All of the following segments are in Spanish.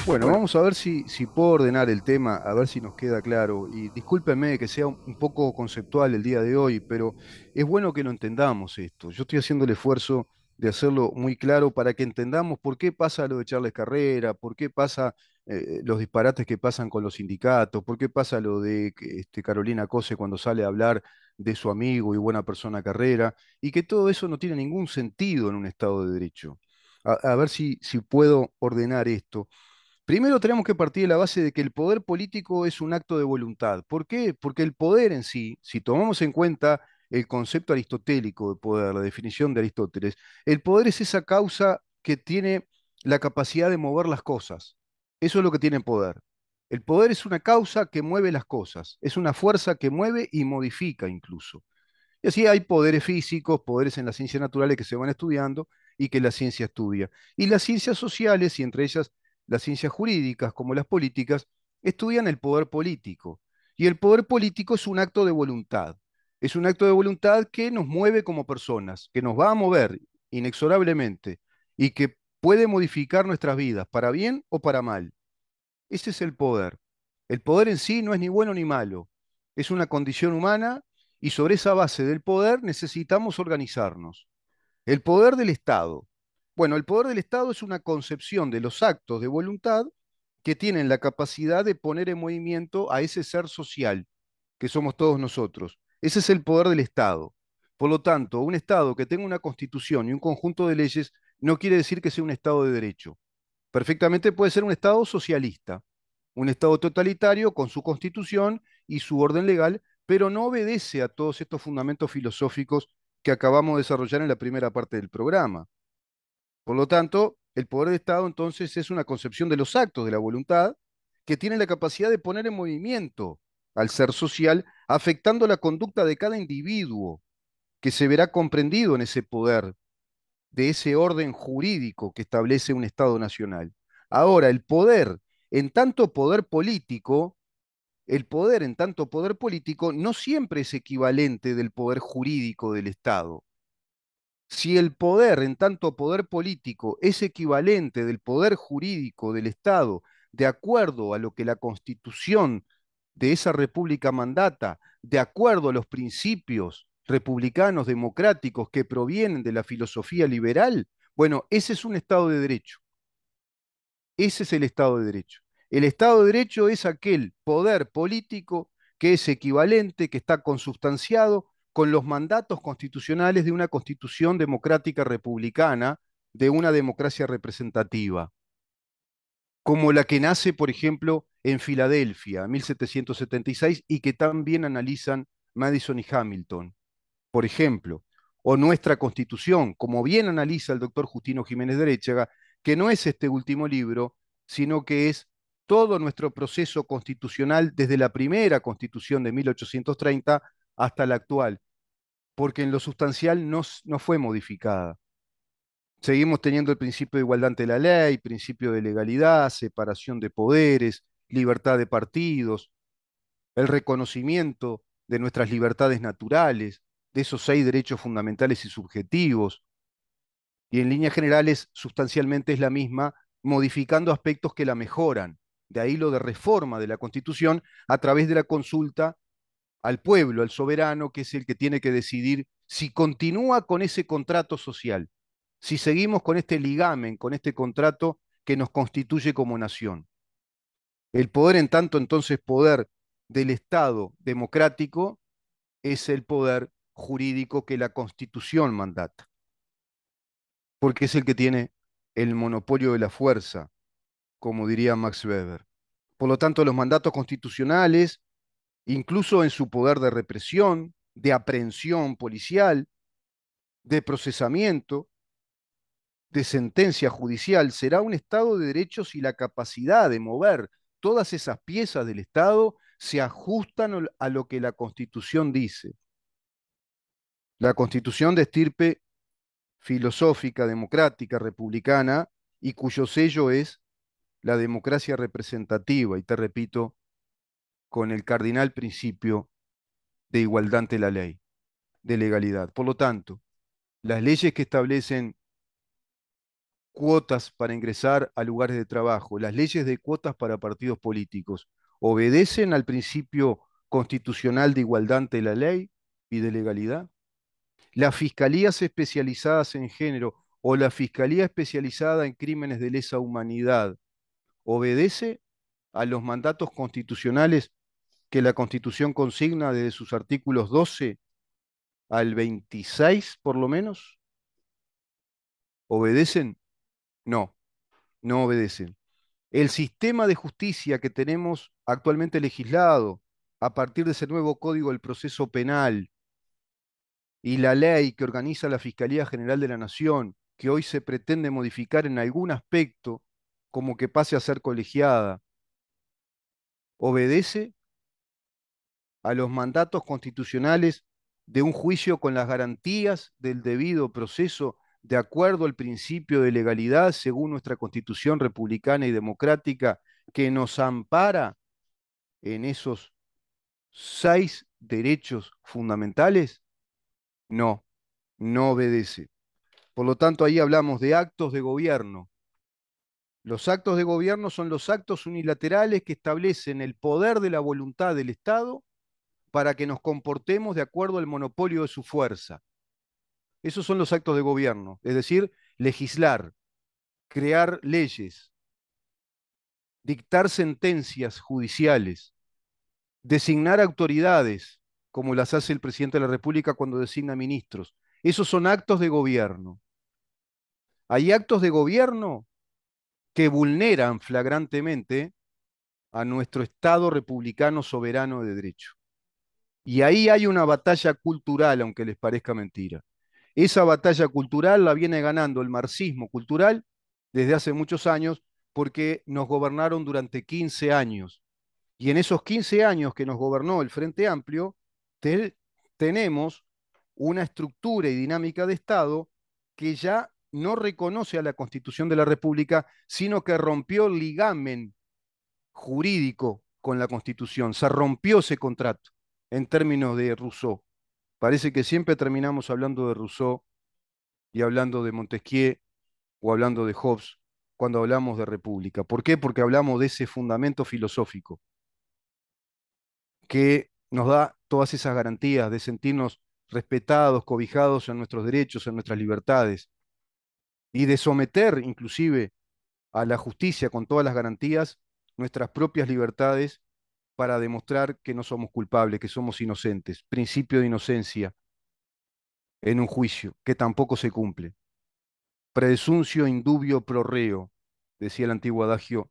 Bueno, Bueno, vamos a ver si puedo ordenar el tema, a ver si nos queda claro. Y discúlpenme que sea un poco conceptual el día de hoy, pero es bueno que lo entendamos esto. Yo estoy haciendo el esfuerzo de hacerlo muy claro para que entendamos por qué pasa lo de Charles Carrera, por qué pasa los disparates que pasan con los sindicatos, por qué pasa lo de Carolina Cose cuando sale a hablar de su amigo y buena persona Carrera, y que todo eso no tiene ningún sentido en un Estado de Derecho. A ver si puedo ordenar esto. Primero tenemos que partir de la base de que el poder político es un acto de voluntad. ¿Por qué? Porque el poder en sí, si tomamos en cuenta el concepto aristotélico de poder, la definición de Aristóteles, el poder es esa causa que tiene la capacidad de mover las cosas. Eso es lo que tiene poder. El poder es una causa que mueve las cosas, es una fuerza que mueve y modifica incluso. Y así hay poderes físicos, poderes en las ciencias naturales que se van estudiando y que la ciencia estudia. Y las ciencias sociales, y entre ellas las ciencias jurídicas como las políticas, estudian el poder político. Y el poder político es un acto de voluntad. Es un acto de voluntad que nos mueve como personas, que nos va a mover inexorablemente y que puede modificar nuestras vidas, para bien o para mal. Ese es el poder. El poder en sí no es ni bueno ni malo, es una condición humana y sobre esa base del poder necesitamos organizarnos. El poder del Estado. Bueno, el poder del Estado es una concepción de los actos de voluntad que tienen la capacidad de poner en movimiento a ese ser social que somos todos nosotros. Ese es el poder del Estado. Por lo tanto, un Estado que tenga una constitución y un conjunto de leyes no quiere decir que sea un Estado de derecho. Perfectamente puede ser un Estado socialista, un Estado totalitario con su constitución y su orden legal, pero no obedece a todos estos fundamentos filosóficos que acabamos de desarrollar en la primera parte del programa. Por lo tanto, el poder de Estado entonces es una concepción de los actos de la voluntad que tiene la capacidad de poner en movimiento al ser social, afectando la conducta de cada individuo, que se verá comprendido en ese poder de ese orden jurídico que establece un Estado nacional. Ahora, en tanto poder político, el poder en tanto poder político no siempre es equivalente del poder jurídico del Estado. Si el poder en tanto poder político es equivalente del poder jurídico del Estado, de acuerdo a lo que la Constitución de esa república mandata, de acuerdo a los principios republicanos democráticos que provienen de la filosofía liberal, bueno, ese es un Estado de Derecho. Ese es el Estado de Derecho. El Estado de Derecho es aquel poder político que es equivalente, que está consubstanciado con los mandatos constitucionales de una constitución democrática republicana, de una democracia representativa, como la que nace, por ejemplo, en Filadelfia, en 1776, y que también analizan Madison y Hamilton, por ejemplo, o nuestra Constitución, como bien analiza el doctor Justino Jiménez de Arechaga, que no es este último libro, sino que es todo nuestro proceso constitucional desde la primera Constitución de 1830 hasta la actual, porque en lo sustancial no fue modificada. Seguimos teniendo el principio de igualdad ante la ley, principio de legalidad, separación de poderes, libertad de partidos, el reconocimiento de nuestras libertades naturales, de esos 6 derechos fundamentales y subjetivos, y en líneas generales sustancialmente es la misma, modificando aspectos que la mejoran. De ahí lo de reforma de la Constitución a través de la consulta al pueblo, al soberano, que es el que tiene que decidir si continúa con ese contrato social, si seguimos con este ligamen, con este contrato que nos constituye como nación. El poder, en tanto entonces poder del Estado democrático, es el poder jurídico que la Constitución mandata, porque es el que tiene el monopolio de la fuerza, como diría Max Weber. Por lo tanto, los mandatos constitucionales, incluso en su poder de represión, de aprehensión policial, de procesamiento, de sentencia judicial, será un Estado de derechos y la capacidad de mover todas esas piezas del Estado se ajustan a lo que la Constitución dice. La Constitución de estirpe filosófica, democrática, republicana, y cuyo sello es la democracia representativa, y te repito, con el cardinal principio de igualdad ante la ley, de legalidad. Por lo tanto, las leyes que establecen cuotas para ingresar a lugares de trabajo, las leyes de cuotas para partidos políticos, obedecen al principio constitucional de igualdad ante la ley y de legalidad? Las fiscalías especializadas en género o la fiscalía especializada en crímenes de lesa humanidad obedece a los mandatos constitucionales que la Constitución consigna desde sus artículos 12 al 26, por lo menos? ¿Obedecen? No, no obedecen. El sistema de justicia que tenemos actualmente legislado a partir de ese nuevo Código del Proceso Penal y la ley que organiza la Fiscalía General de la Nación, que hoy se pretende modificar en algún aspecto, como que pase a ser colegiada, obedece a los mandatos constitucionales de un juicio con las garantías del debido proceso de acuerdo al principio de legalidad según nuestra Constitución republicana y democrática que nos ampara en esos 6 derechos fundamentales? No, no obedece. Por lo tanto, ahí hablamos de actos de gobierno. Los actos de gobierno son los actos unilaterales que establecen el poder de la voluntad del Estado para que nos comportemos de acuerdo al monopolio de su fuerza. Esos son los actos de gobierno, es decir, legislar, crear leyes, dictar sentencias judiciales, designar autoridades, como las hace el presidente de la República cuando designa ministros. Esos son actos de gobierno. Hay actos de gobierno que vulneran flagrantemente a nuestro Estado republicano soberano de derecho. Y ahí hay una batalla cultural, aunque les parezca mentira. Esa batalla cultural la viene ganando el marxismo cultural desde hace muchos años porque nos gobernaron durante 15 años. Y en esos 15 años que nos gobernó el Frente Amplio, te- tenemos una estructura y dinámica de Estado que ya no reconoce a la Constitución de la República, sino que rompió el ligamen jurídico con la Constitución. Se rompió ese contrato en términos de Rousseau. Parece que siempre terminamos hablando de Rousseau y hablando de Montesquieu o hablando de Hobbes cuando hablamos de república. ¿Por qué? Porque hablamos de ese fundamento filosófico que nos da todas esas garantías de sentirnos respetados, cobijados en nuestros derechos, en nuestras libertades, y de someter inclusive a la justicia con todas las garantías nuestras propias libertades para demostrar que no somos culpables, que somos inocentes. Principio de inocencia en un juicio que tampoco se cumple. Presuncio indubio pro reo, decía el antiguo adagio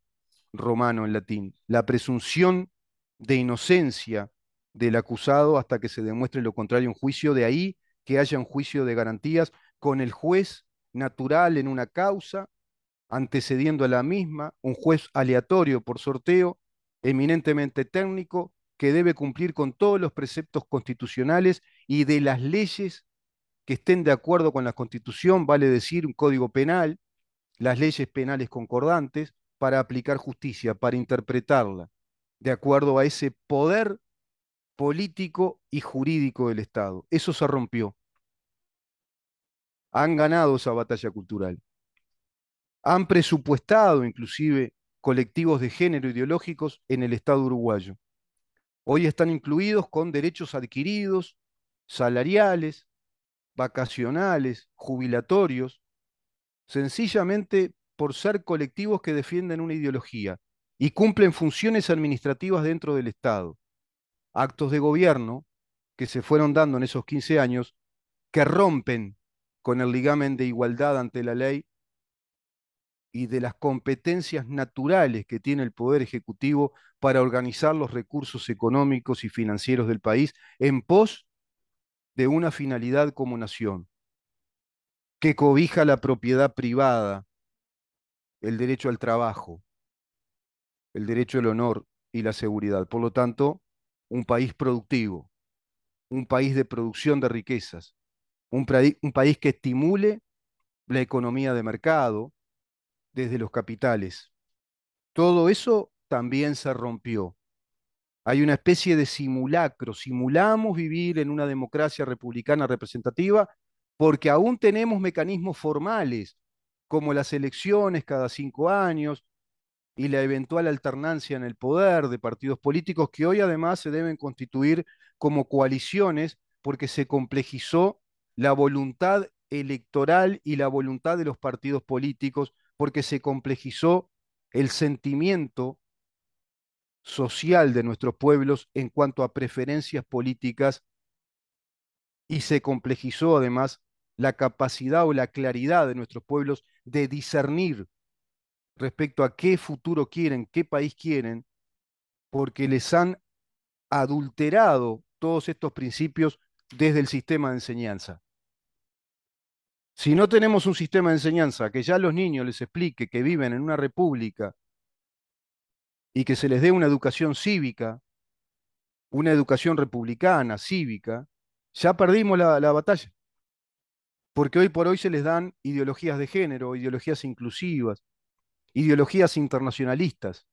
romano en latín. La presunción de inocencia del acusado hasta que se demuestre lo contrario en juicio, de ahí que haya un juicio de garantías con el juez natural en una causa, antecediendo a la misma, un juez aleatorio por sorteo, eminentemente técnico, que debe cumplir con todos los preceptos constitucionales y de las leyes que estén de acuerdo con la Constitución, vale decir un código penal, las leyes penales concordantes, para aplicar justicia, para interpretarla, de acuerdo a ese poder político y jurídico del Estado. Eso se rompió. Han ganado esa batalla cultural. Han presupuestado inclusive colectivos de género ideológicos en el Estado uruguayo. Hoy están incluidos con derechos adquiridos, salariales, vacacionales, jubilatorios, sencillamente por ser colectivos que defienden una ideología y cumplen funciones administrativas dentro del Estado. Actos de gobierno que se fueron dando en esos 15 años que rompen con el ligamen de igualdad ante la ley y de las competencias naturales que tiene el Poder Ejecutivo para organizar los recursos económicos y financieros del país en pos de una finalidad como nación, que cobija la propiedad privada, el derecho al trabajo, el derecho al honor y la seguridad. Por lo tanto, un país productivo, un país de producción de riquezas, un país que estimule la economía de mercado desde los capitales. Todo eso también se rompió. Hay una especie de simulacro. Simulamos vivir en una democracia republicana representativa porque aún tenemos mecanismos formales como las elecciones cada 5 años y la eventual alternancia en el poder de partidos políticos que hoy además se deben constituir como coaliciones porque se complejizó la voluntad electoral y la voluntad de los partidos políticos, porque se complejizó el sentimiento social de nuestros pueblos en cuanto a preferencias políticas y se complejizó además la capacidad o la claridad de nuestros pueblos de discernir respecto a qué futuro quieren, qué país quieren, porque les han adulterado todos estos principios desde el sistema de enseñanza. Si no tenemos un sistema de enseñanza que ya a los niños les explique que viven en una república y que se les dé una educación cívica, una educación republicana, cívica, ya perdimos la batalla, porque hoy por hoy se les dan ideologías de género, ideologías inclusivas, ideologías internacionalistas.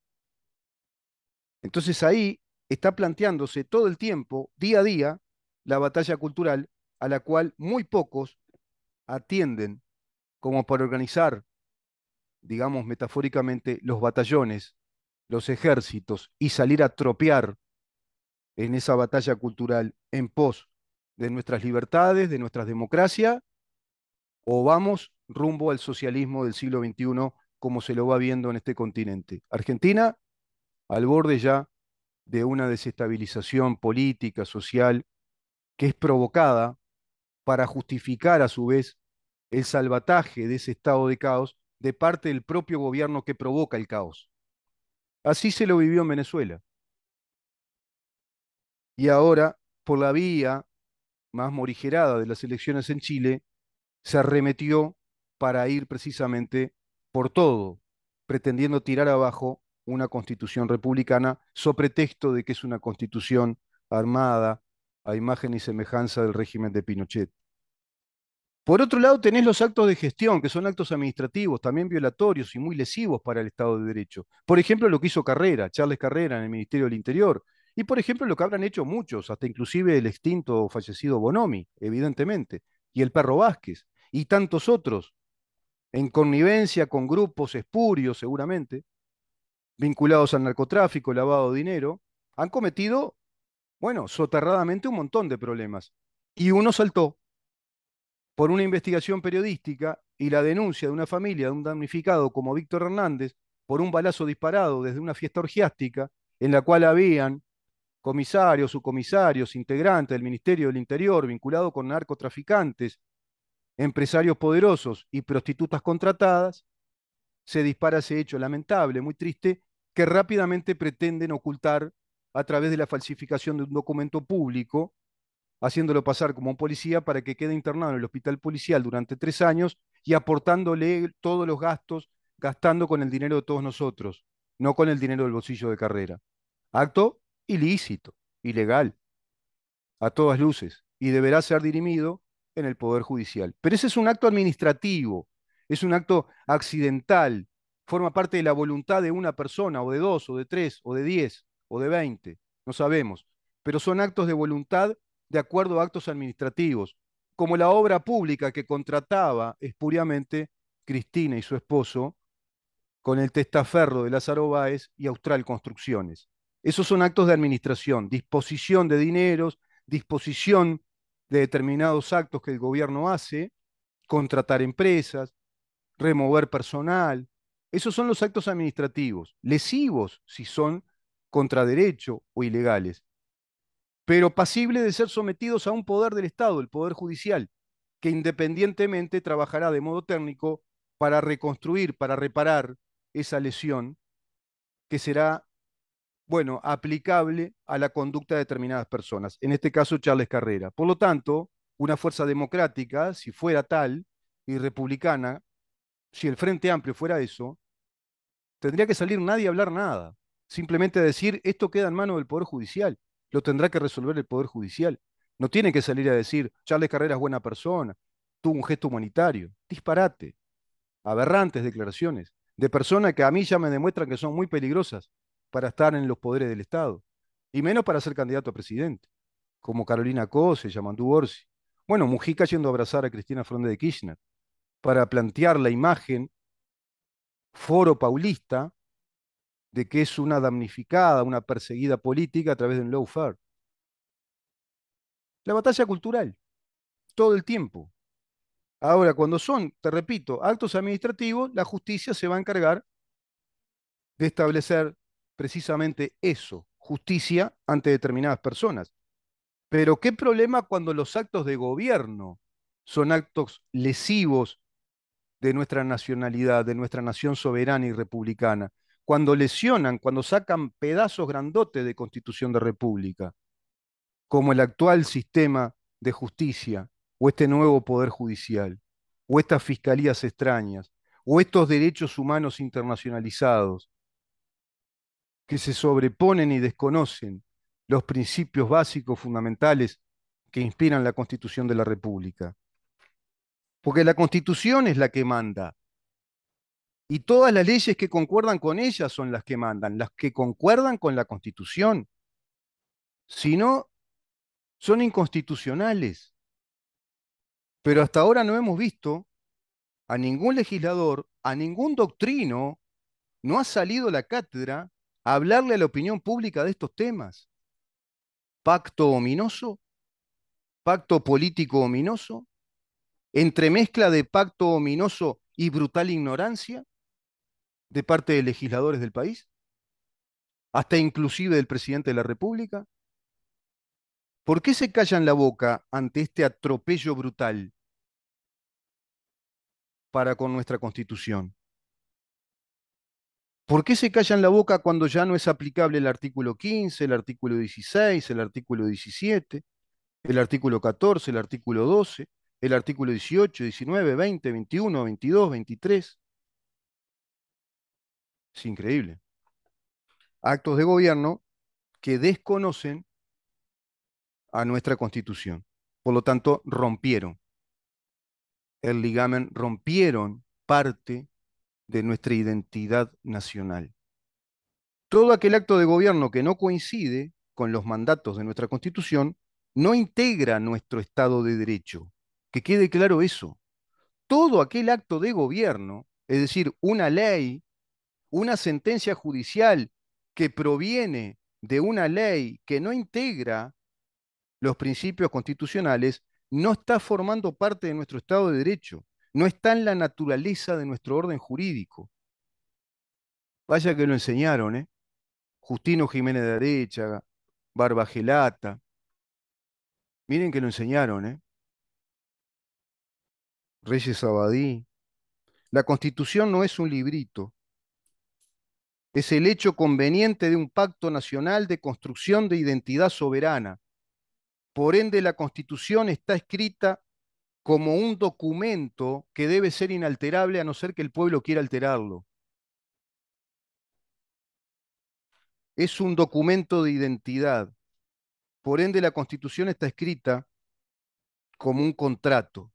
Entonces ahí está planteándose todo el tiempo, día a día, la batalla cultural a la cual muy pocos atienden como para organizar, digamos metafóricamente, los batallones, los ejércitos y salir a tropear en esa batalla cultural en pos de nuestras libertades, de nuestras democracias, o vamos rumbo al socialismo del siglo XXI como se lo va viendo en este continente. Argentina al borde ya de una desestabilización política, social, que es provocada para justificar a su vez el salvataje de ese estado de caos de parte del propio gobierno que provoca el caos. Así se lo vivió en Venezuela. Y ahora, por la vía más morigerada de las elecciones en Chile, se arremetió para ir precisamente por todo, pretendiendo tirar abajo una constitución republicana, so pretexto de que es una constitución armada a imagen y semejanza del régimen de Pinochet. Por otro lado, tenés los actos de gestión, que son actos administrativos, también violatorios y muy lesivos para el Estado de Derecho. Por ejemplo, lo que hizo Carrera, Charles Carrera en el Ministerio del Interior. Y por ejemplo, lo que habrán hecho muchos, hasta inclusive el extinto o fallecido Bonomi, evidentemente, y el perro Vázquez, y tantos otros, en connivencia con grupos espurios, seguramente, vinculados al narcotráfico, lavado de dinero, han cometido, bueno, soterradamente un montón de problemas. Y uno saltó por una investigación periodística y la denuncia de una familia de un damnificado como Víctor Hernández por un balazo disparado desde una fiesta orgiástica en la cual habían comisarios, subcomisarios, integrantes del Ministerio del Interior vinculados con narcotraficantes, empresarios poderosos y prostitutas contratadas, se dispara ese hecho lamentable, muy triste, que rápidamente pretenden ocultar a través de la falsificación de un documento público haciéndolo pasar como un policía para que quede internado en el hospital policial durante 3 años y aportándole todos los gastos, gastando con el dinero de todos nosotros, no con el dinero del bolsillo de Carrera. Acto ilícito, ilegal, a todas luces, y deberá ser dirimido en el Poder Judicial. Pero ese es un acto administrativo, es un acto accidental, forma parte de la voluntad de una persona, o de dos, o de tres, o de 10, o de 20, no sabemos, pero son actos de voluntad de acuerdo a actos administrativos, como la obra pública que contrataba espuriamente Cristina y su esposo con el testaferro de Lázaro Báez y Austral Construcciones. Esos son actos de administración, disposición de dineros, disposición de determinados actos que el gobierno hace, contratar empresas, remover personal. Esos son los actos administrativos, lesivos si son contra derecho o ilegales, pero pasibles de ser sometidos a un poder del Estado, el Poder Judicial, que independientemente trabajará de modo técnico para reconstruir, para reparar esa lesión que será, bueno, aplicable a la conducta de determinadas personas, en este caso Charles Carrera. Por lo tanto, una fuerza democrática, si fuera tal, y republicana, si el Frente Amplio fuera eso, tendría que salir nadie a hablar nada. Simplemente decir, esto queda en manos del Poder Judicial, lo tendrá que resolver el Poder Judicial. No tiene que salir a decir, Charles Carrera es buena persona, tuvo un gesto humanitario. Disparate, aberrantes declaraciones de personas que a mí ya me demuestran que son muy peligrosas para estar en los poderes del Estado, y menos para ser candidato a presidente, como Carolina Cose, Yamandu Orsi. Bueno, Mujica yendo a abrazar a Cristina Fernández de Kirchner. para plantear la imagen foro paulista de que es una damnificada, una perseguida política a través de un lawfare. La batalla cultural, todo el tiempo. Ahora, cuando son, te repito, actos administrativos, la justicia se va a encargar de establecer precisamente eso, justicia ante determinadas personas. Pero ¿qué problema cuando los actos de gobierno son actos lesivos de nuestra nacionalidad, de nuestra nación soberana y republicana? Cuando lesionan, cuando sacan pedazos grandotes de constitución de república, como el actual sistema de justicia, o este nuevo poder judicial, o estas fiscalías extrañas, o estos derechos humanos internacionalizados, que se sobreponen y desconocen los principios básicos fundamentales que inspiran la Constitución de la República. Porque la Constitución es la que manda, y todas las leyes que concuerdan con ella son las que mandan, las que concuerdan con la Constitución. Si no, son inconstitucionales. Pero hasta ahora no hemos visto a ningún legislador, a ningún doctrino, no ha salido a la cátedra a hablarle a la opinión pública de estos temas. Pacto ominoso, pacto político ominoso, entremezcla de pacto ominoso y brutal ignorancia de parte de legisladores del país, hasta inclusive del presidente de la República. ¿Por qué se callan la boca ante este atropello brutal para con nuestra Constitución? ¿Por qué se callan la boca cuando ya no es aplicable el artículo 15, el artículo 16, el artículo 17, el artículo 14, el artículo 12, el artículo 18, 19, 20, 21, 22, 23? Es increíble. Actos de gobierno que desconocen a nuestra Constitución. Por lo tanto, rompieron el ligamen, rompieron parte de nuestra identidad nacional. Todo aquel acto de gobierno que no coincide con los mandatos de nuestra Constitución no integra nuestro Estado de Derecho. Que quede claro eso. Todo aquel acto de gobierno, es decir, una ley, una sentencia judicial que proviene de una ley que no integra los principios constitucionales, no está formando parte de nuestro Estado de Derecho, no está en la naturaleza de nuestro orden jurídico. Vaya que lo enseñaron, ¿eh? Justino Jiménez de Aréchaga, Barbagelata, miren que lo enseñaron, ¿eh? Reyes Abadí. La Constitución no es un librito, es el hecho conveniente de un pacto nacional de construcción de identidad soberana. Por ende, la Constitución está escrita como un documento que debe ser inalterable a no ser que el pueblo quiera alterarlo. Es un documento de identidad. Por ende, la Constitución está escrita como un contrato,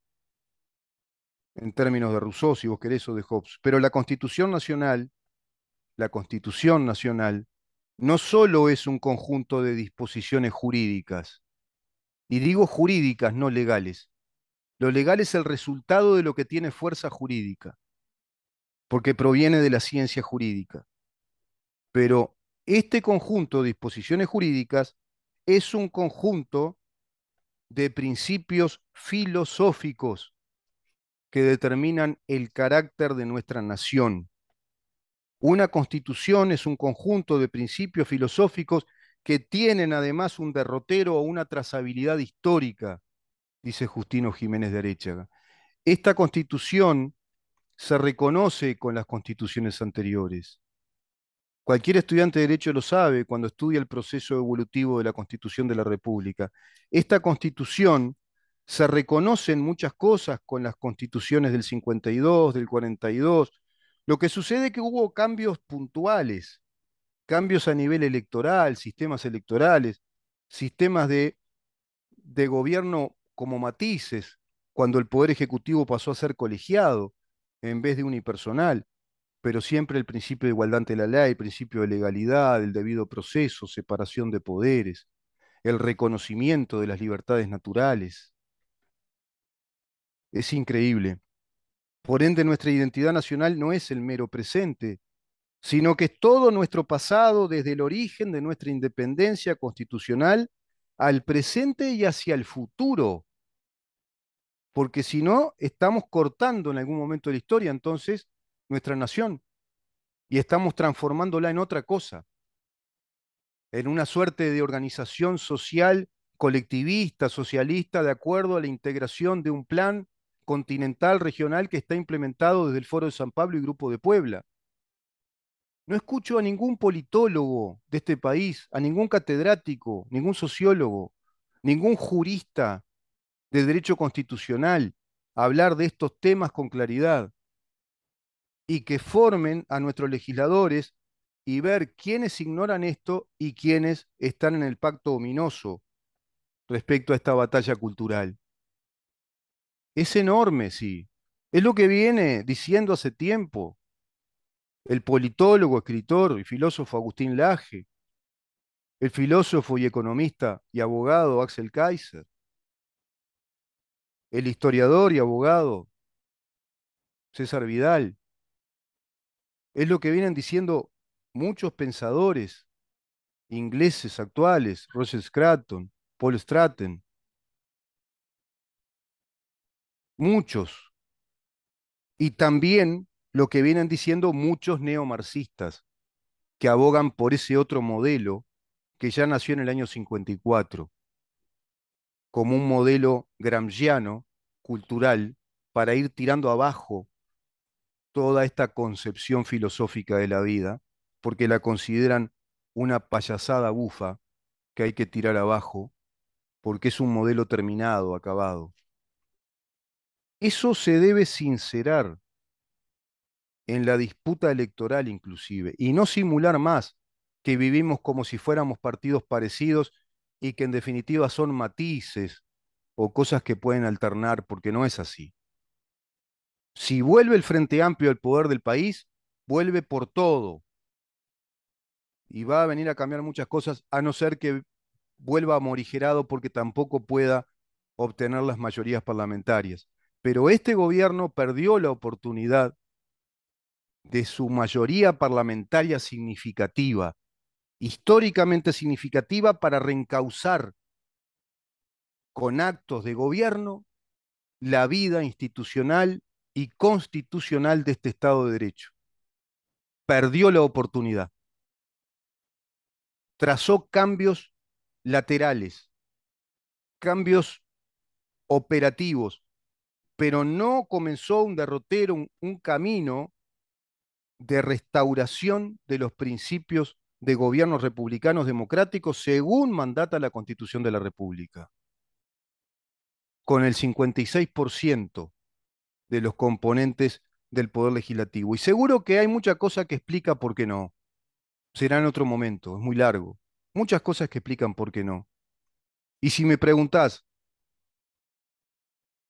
en términos de Rousseau, si vos querés, o de Hobbes. Pero la Constitución Nacional, no solo es un conjunto de disposiciones jurídicas, y digo jurídicas, no legales. Lo legal es el resultado de lo que tiene fuerza jurídica, porque proviene de la ciencia jurídica. Pero este conjunto de disposiciones jurídicas es un conjunto de principios filosóficos que determinan el carácter de nuestra nación. Una constitución es un conjunto de principios filosóficos que tienen además un derrotero o una trazabilidad histórica, dice Justino Jiménez de Aréchaga. Esta constitución se reconoce con las constituciones anteriores. Cualquier estudiante de Derecho lo sabe cuando estudia el proceso evolutivo de la Constitución de la República. Esta Constitución se reconoce en muchas cosas con las constituciones del 52, del 42. Lo que sucede es que hubo cambios puntuales, cambios a nivel electoral, sistemas electorales, sistemas de gobierno como matices, cuando el Poder Ejecutivo pasó a ser colegiado en vez de unipersonal, pero siempre el principio de igualdad ante la ley, el principio de legalidad, el debido proceso, separación de poderes, el reconocimiento de las libertades naturales. Es increíble. Por ende, nuestra identidad nacional no es el mero presente, sino que es todo nuestro pasado desde el origen de nuestra independencia constitucional al presente y hacia el futuro, porque si no, estamos cortando en algún momento de la historia entonces nuestra nación y estamos transformándola en otra cosa, en una suerte de organización social colectivista, socialista, de acuerdo a la integración de un plan continental, regional, que está implementado desde el Foro de San Pablo y Grupo de Puebla. No escucho a ningún politólogo de este país, a ningún catedrático, ningún sociólogo, ningún jurista de derecho constitucional hablar de estos temas con claridad y que formen a nuestros legisladores y ver quiénes ignoran esto y quiénes están en el pacto ominoso respecto a esta batalla cultural. Es enorme, sí. Es lo que viene diciendo hace tiempo el politólogo, escritor y filósofo Agustín Laje, el filósofo y economista y abogado Axel Kaiser, el historiador y abogado César Vidal. Es lo que vienen diciendo muchos pensadores ingleses actuales, Roger Scruton, Paul Stratton, muchos. Y también lo que vienen diciendo muchos neomarxistas que abogan por ese otro modelo que ya nació en el año 54, como un modelo gramsciano, cultural, para ir tirando abajo toda esta concepción filosófica de la vida, porque la consideran una payasada bufa que hay que tirar abajo, porque es un modelo terminado, acabado. Eso se debe sincerar en la disputa electoral inclusive, y no simular más que vivimos como si fuéramos partidos parecidos y que en definitiva son matices o cosas que pueden alternar, porque no es así. Si vuelve el Frente Amplio al poder del país, vuelve por todo y va a venir a cambiar muchas cosas, a no ser que vuelva morigerado porque tampoco pueda obtener las mayorías parlamentarias. Pero este gobierno perdió la oportunidad de su mayoría parlamentaria significativa, históricamente significativa, para reencauzar con actos de gobierno la vida institucional y constitucional de este Estado de Derecho. Perdió la oportunidad. Trazó cambios laterales, cambios operativos, pero no comenzó un derrotero, un camino de restauración de los principios de gobiernos republicanos democráticos según mandata la Constitución de la República, con el 56% de los componentes del Poder Legislativo. Y seguro que hay mucha cosa que explica por qué no. Será en otro momento, es muy largo. Muchas cosas que explican por qué no. Y si me preguntás,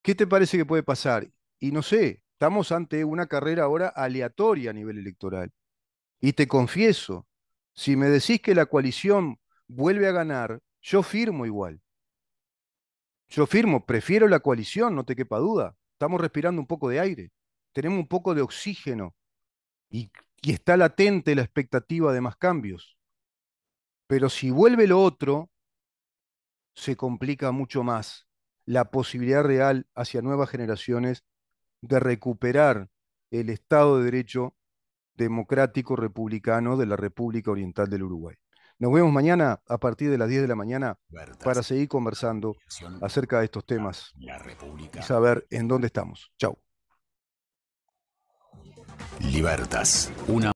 ¿qué te parece que puede pasar? Y no sé, estamos ante una carrera ahora aleatoria a nivel electoral. Y te confieso, si me decís que la coalición vuelve a ganar, yo firmo igual. Yo firmo, prefiero la coalición, no te quepa duda. Estamos respirando un poco de aire, tenemos un poco de oxígeno y, y está latente la expectativa de más cambios. Pero si vuelve lo otro, se complica mucho más la posibilidad real hacia nuevas generaciones de recuperar el Estado de Derecho democrático republicano de la República Oriental del Uruguay. Nos vemos mañana a partir de las 10 de la mañana para Libertas, seguir conversando ampliación acerca de estos de temas la y República. saber en dónde estamos. Chau. Libertas, una